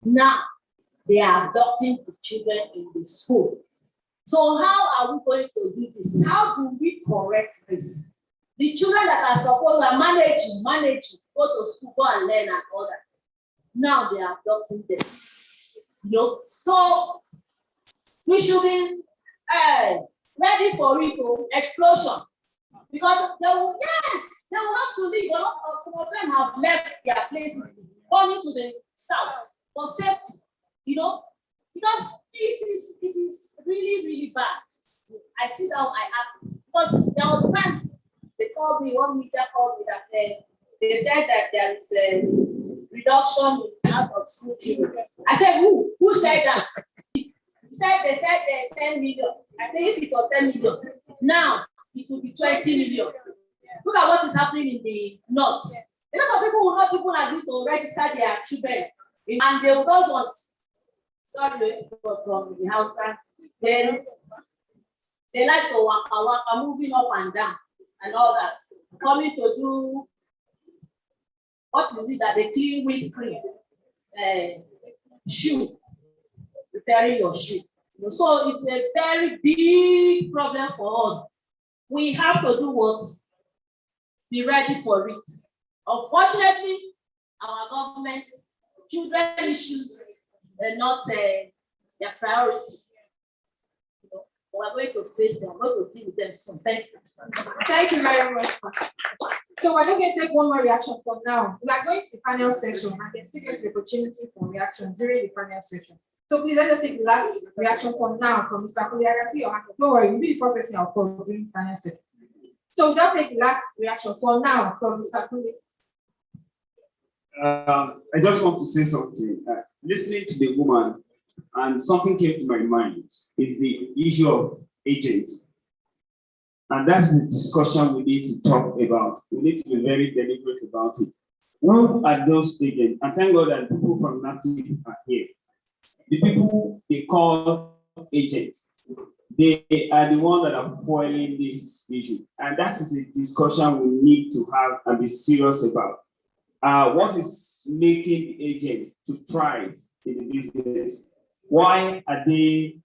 Now, they are adopting the children in the school. So how are we going to do this? How do we correct this? The children that are supposed to managing, go to school, go and learn and all that. Now they are adopting them. So we should be ready for it, explosion. Because they will have to leave. Some of them have left their places, going to the south for safety, because it is really, really bad. I sit down, I ask, because there was times they called me, one media called me that they said that there is a reduction in out of school children. I said, who said that? They said 10 million. I said, if it was 10 million, now it will be 20 million. Look at what is happening in the north. A lot of people will not even agree to register their children, and they will those ones. Sorry, from the house, then they like to waka, moving up and down and all that. Coming to do, what is it that they clean windscreen, shoe, repairing your shoe. So it's a very big problem for us. We have to do what? Be ready for it. Unfortunately, our government, children issues are not their priority. We're going to face them, we're going to deal with them soon. Thank you. Thank you very much. So we're going to take one more reaction for now. We are going to the panel session and then still get the opportunity for reaction during the panel session. So please let us take the last reaction for now from Mr. Kuli. I can see your hand. Don't worry, you'll be the prophecy I'll call during the panel session. So just take the last reaction for now from Mr. Kuli. I just want to say something. Listening to the woman, and something came to my mind, is the issue of agents. And that's the discussion we need to talk about. We need to be very deliberate about it. Who are those agents? And thank God that people from NATIF are here. The people they call agents, they are the ones that are foiling this issue. And that is a discussion we need to have and be serious about. What is making the agent to thrive in the business? Why are they,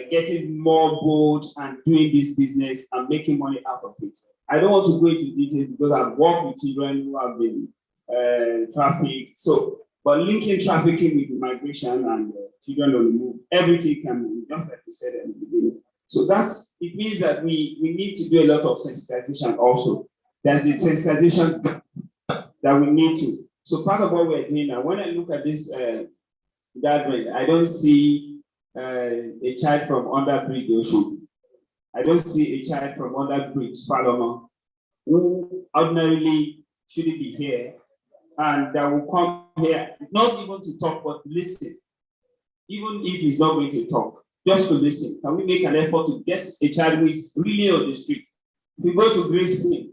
getting more bold and doing this business and making money out of it? I don't want to go into details because I've worked with children who have been trafficked. But linking trafficking with migration and children on the move, everything can be, just like you said at the beginning. So it means that we need to do a lot of sensitization also. There's a sensitization that we need to. So part of what we're doing now, when I look at this gathering, I don't see a child from Underbridge Ocean. I don't see a child from Underbridge Paloma who ordinarily shouldn't be here and that will come here, not even to talk, but to listen. Even if he's not going to talk, just to listen. Can we make an effort to get a child who is really on the street? If you go to grade school,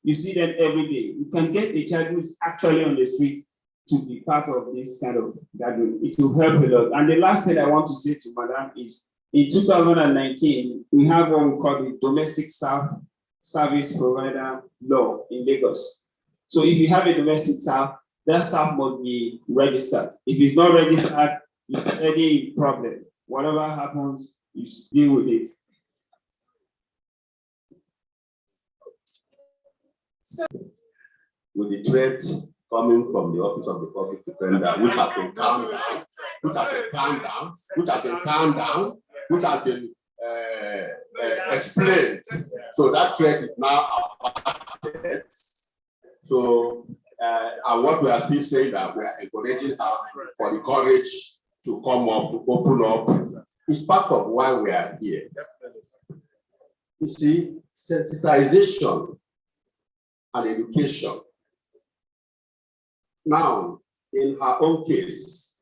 you see them every day. You can get a child who is actually on the street to be part of this kind of gathering. It will help a lot. And the last thing I want to say to Madam is, in 2019, we have what we call the Domestic Staff Service Provider Law in Lagos. So if you have a domestic staff, that staff must be registered. If it's not registered, it's any problem. Whatever happens, you deal with it. With the threat coming from the Office of the Public Defender, which has been calmed down, which has been explained. So that threat is now abated. So, and what we are still saying that we are encouraging her for the courage to come up, to open up, is part of why we are here. You see, sensitization and education. Now, in her own case,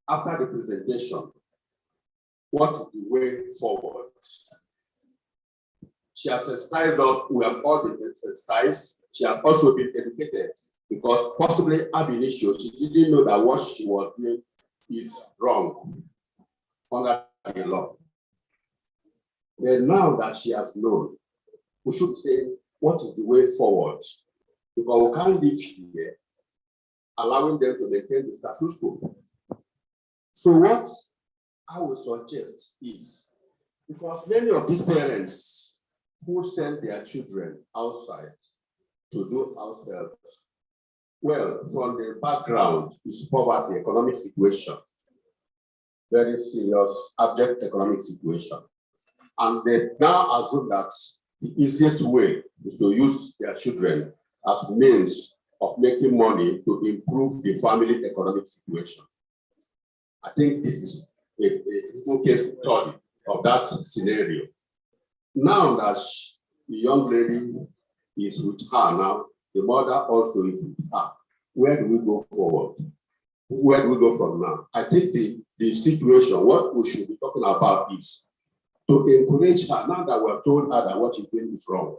after the presentation, what is the way forward? She has sensitized us, we have all been sensitized. She has also been educated because possibly ab initio, she didn't know that what she was doing is wrong under the law. Then now that she has known, we should say, what is the way forward? Because we can't live here allowing them to maintain the status quo. So what I would suggest is, because many of these parents who send their children outside to do house help, well, from the background is poverty, economic situation, very serious, abject economic situation. And they now assume that the easiest way is to use their children as means of making money to improve the family economic situation. I think this is a case study of that scenario. Now that the young lady is with her now, the mother also is with her. Where do we go forward? Where do we go from now? I think the situation, what we should be talking about is to encourage her, now that we have told her that what she's doing is wrong.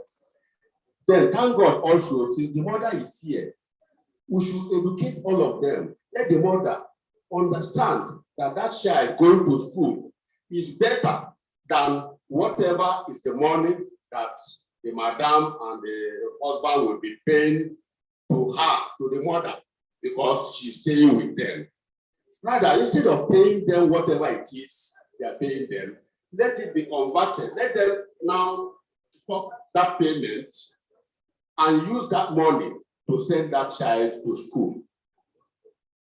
Then thank God also, since the mother is here, we should educate all of them. Let the mother understand that that child going to school is better than whatever is the money that the madam and the husband will be paying to her, to the mother, because she's staying with them. Rather, instead of paying them whatever it is they are paying them, let it be converted. Let them now stop that payment and use that money to send that child to school.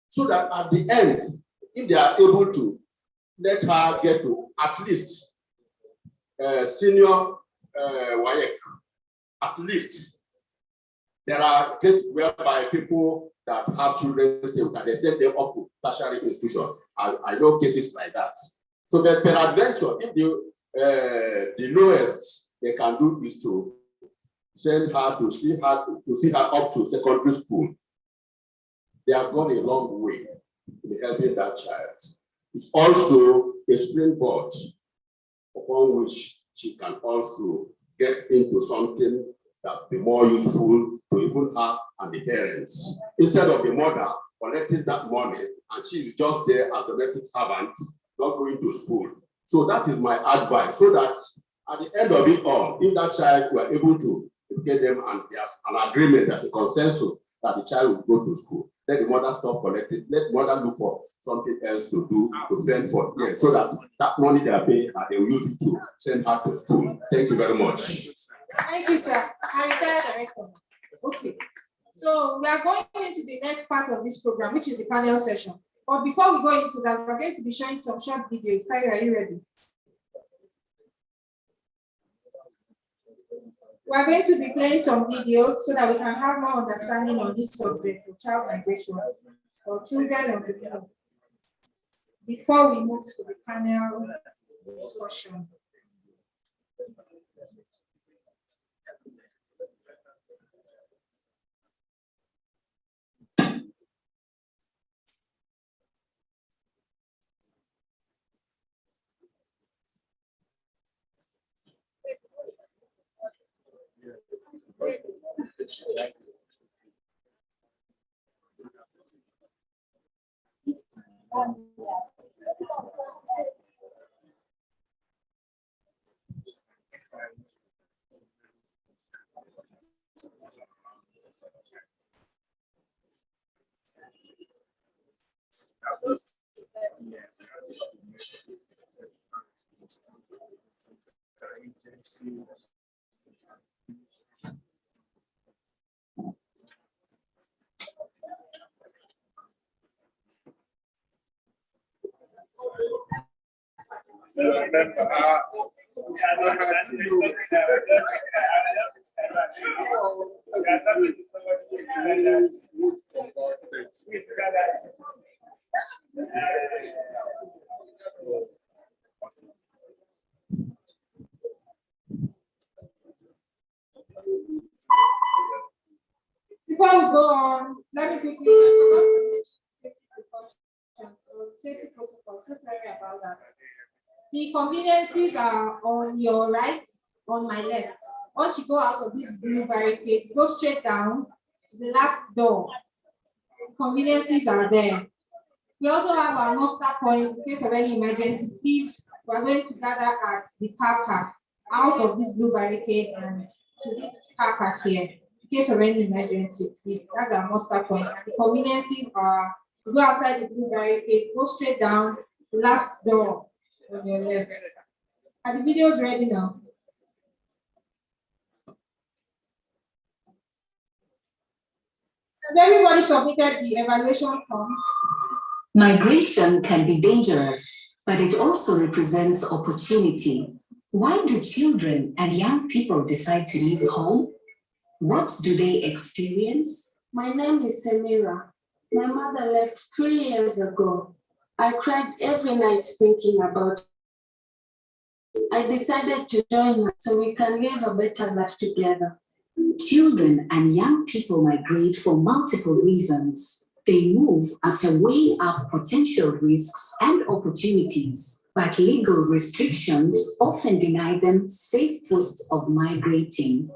So that at the end, if they are able to let her get to at least senior WAEC, at least there are cases whereby people that have children, they send them up to tertiary institution. I know cases like that. So that peradventure, if the lowest they can do is to send her to see her up to secondary school, they have gone a long way in helping that child. It's also a springboard upon which she can also get into something that will be more useful to even her and the parents. Instead of the mother collecting that money and she's just there as domestic servant, not going to school. So that is my advice, so that at the end of it all, if that child were able to educate them and there's an agreement, there's a consensus that the child will go to school, let the mother stop collecting, let the mother look for something else to do, to send for, so that that money they are paying, they will use it to send her to school. Thank you very much. Thank you, sir. I retired director. Okay. So we are going into the next part of this program, which is the panel session. But before we go into that, we're going to be showing some short videos. Tyler, are you ready? We're going to be playing some videos so that we can have more understanding on this subject of child migration or children of the people before we move to the panel discussion. Before we go on, let me quickly safety precautions or safety protocols. So sorry about that. The conveniences are on your right, on my left. Once you go out of this blue barricade, go straight down to the last door. The conveniences are there. We also have our muster points in case of any emergency. Please, we are going to gather at the car park out of this blue barricade and to this car park here. in case of any emergency, please. That's our muster point. And the conveniences are to go outside the blue barricade, go straight down, last door on your left. Are the videos ready now? Has everybody submitted the evaluation forms? Migration can be dangerous, but it also represents opportunity. Why do children and young people decide to leave home? What do they experience? My name is Samira. My mother left 3 years ago. I cried every night thinking about it. I decided to join her so we can live a better life together. Children and young people migrate for multiple reasons. They move after weighing up potential risks and opportunities, but legal restrictions often deny them safe ways of migrating.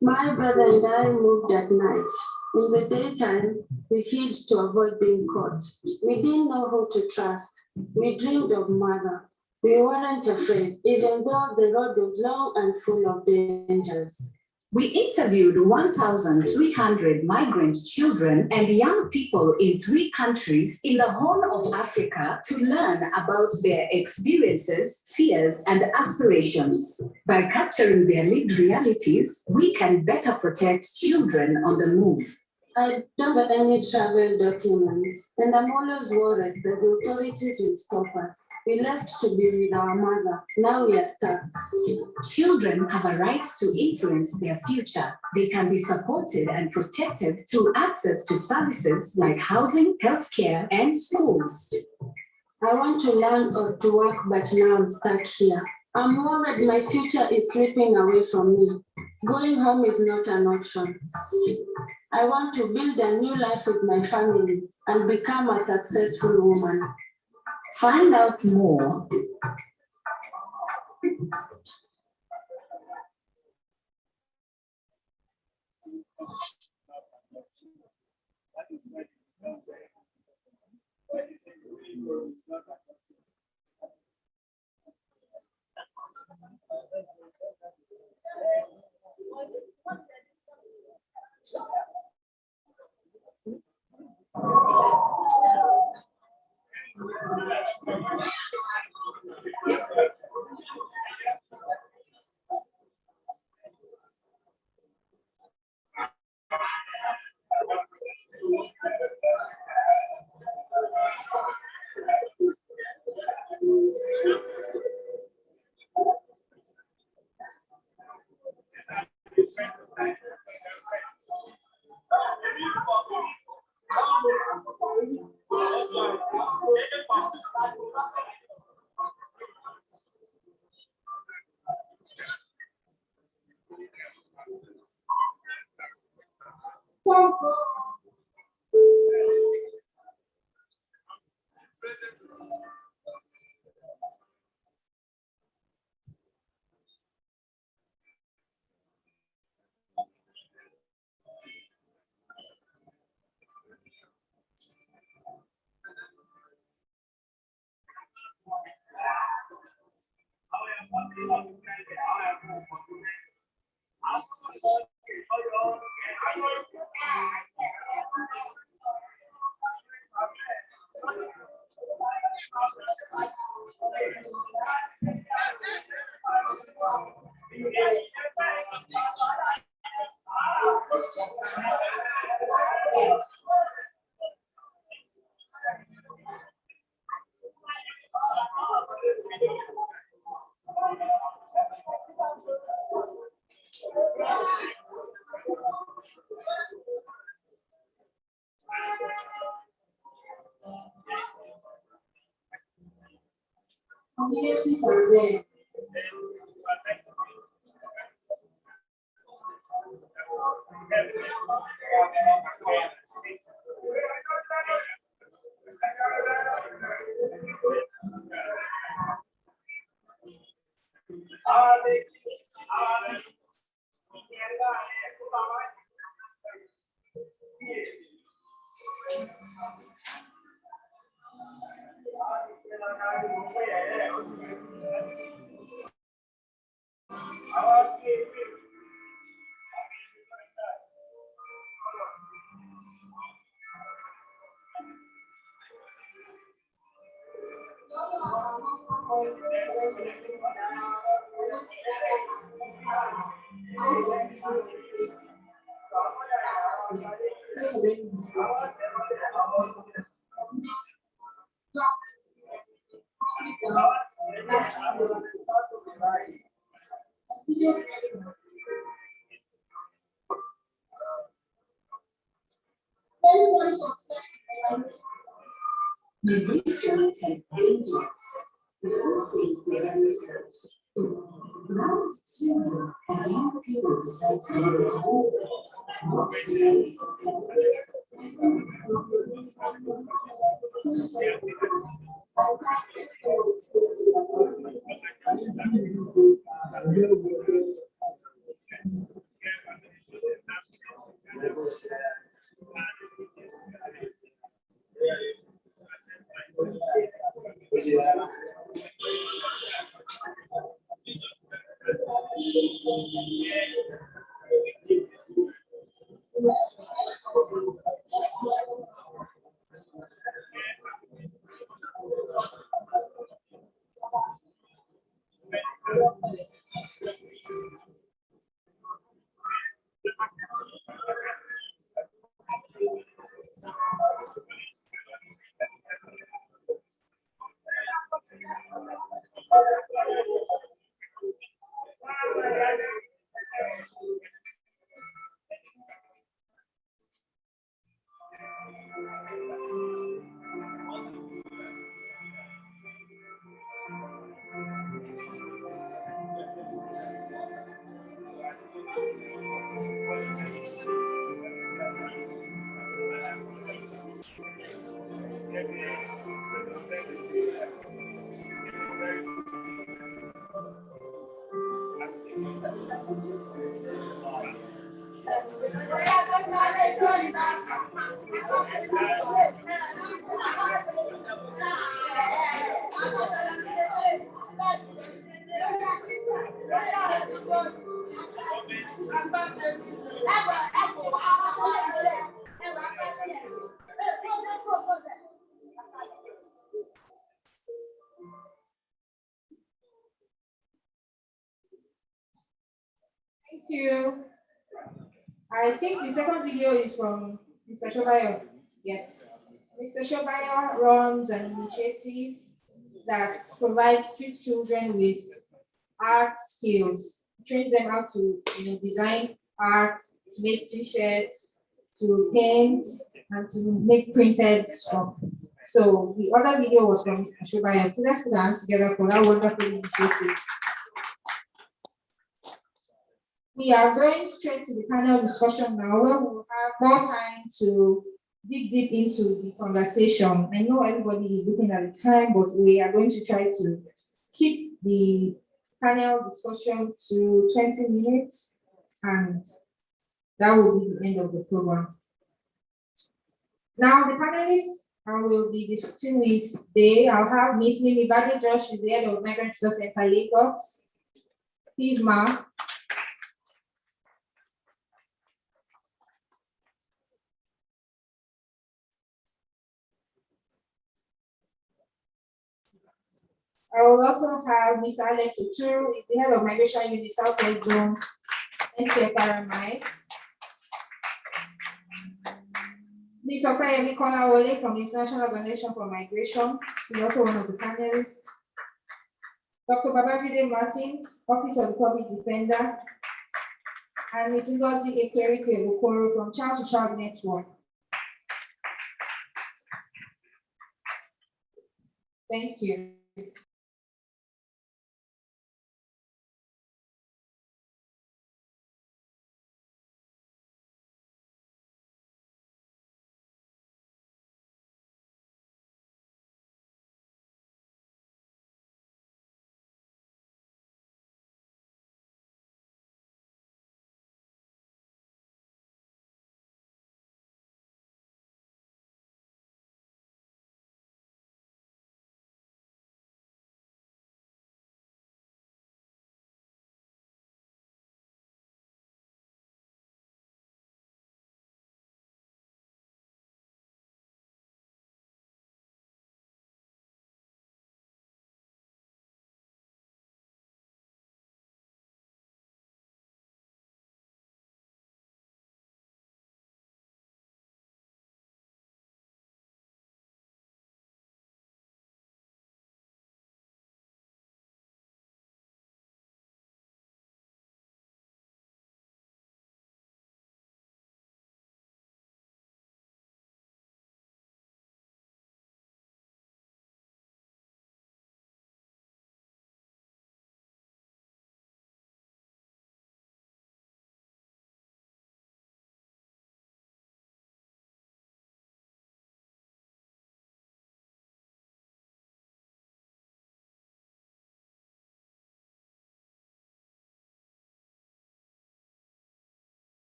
My brother and I moved at night. In the daytime, we hid to avoid being caught. We didn't know who to trust. We dreamed of mother. We weren't afraid, even though the road was long and full of dangers. We interviewed 1,300 migrant children and young people in 3 countries in the Horn of Africa to learn about their experiences, fears, and aspirations. By capturing their lived realities, we can better protect children on the move. I don't have any travel documents, and I'm always worried that the authorities will stop us. We left to be with our mother. Now we are stuck. Children have a right to influence their future. They can be supported and protected through access to services like housing, healthcare, and schools. I want to learn or to work, but now I'm stuck here. I'm worried my future is slipping away from me. Going home is not an option. I want to build a new life with my family and become a successful woman. Find out more. Community for them. Migration and agents is also presents ground children and young people decide to live at home. What they Thank you. I think the second video is from Mr. Shobayo. Yes. Mr. Shobayo runs an initiative that provides street children with art skills, trains them how to design art, to make t-shirts, to paint, and to make printed stuff. So the other video was from Mr. Shobayo. So let's put our hands together for that wonderful initiative. We are going straight to the panel discussion now, where we will have more time to dig deep into the conversation. I know everybody is looking at the time, but we are going to try to keep the panel discussion to 20 minutes, and that will be the end of the program. Now, the panelists I will be discussing with today, I'll have Ms. Mimi Bade Josh, she's the head of Migrant Resource Center Lagos. Please, ma'am. I will also have Mr. Alex Uturu, is the head of Migration Unit Southwest Zone, NCFRMI. Ms. Okayemi Konawole from the International Organization for Migration, is also one of the panelists. Dr. Babajide Martins, Office of the Public Defender, and Ms. Ngozi Ekerike Okoro from Child to Child Network. Thank you.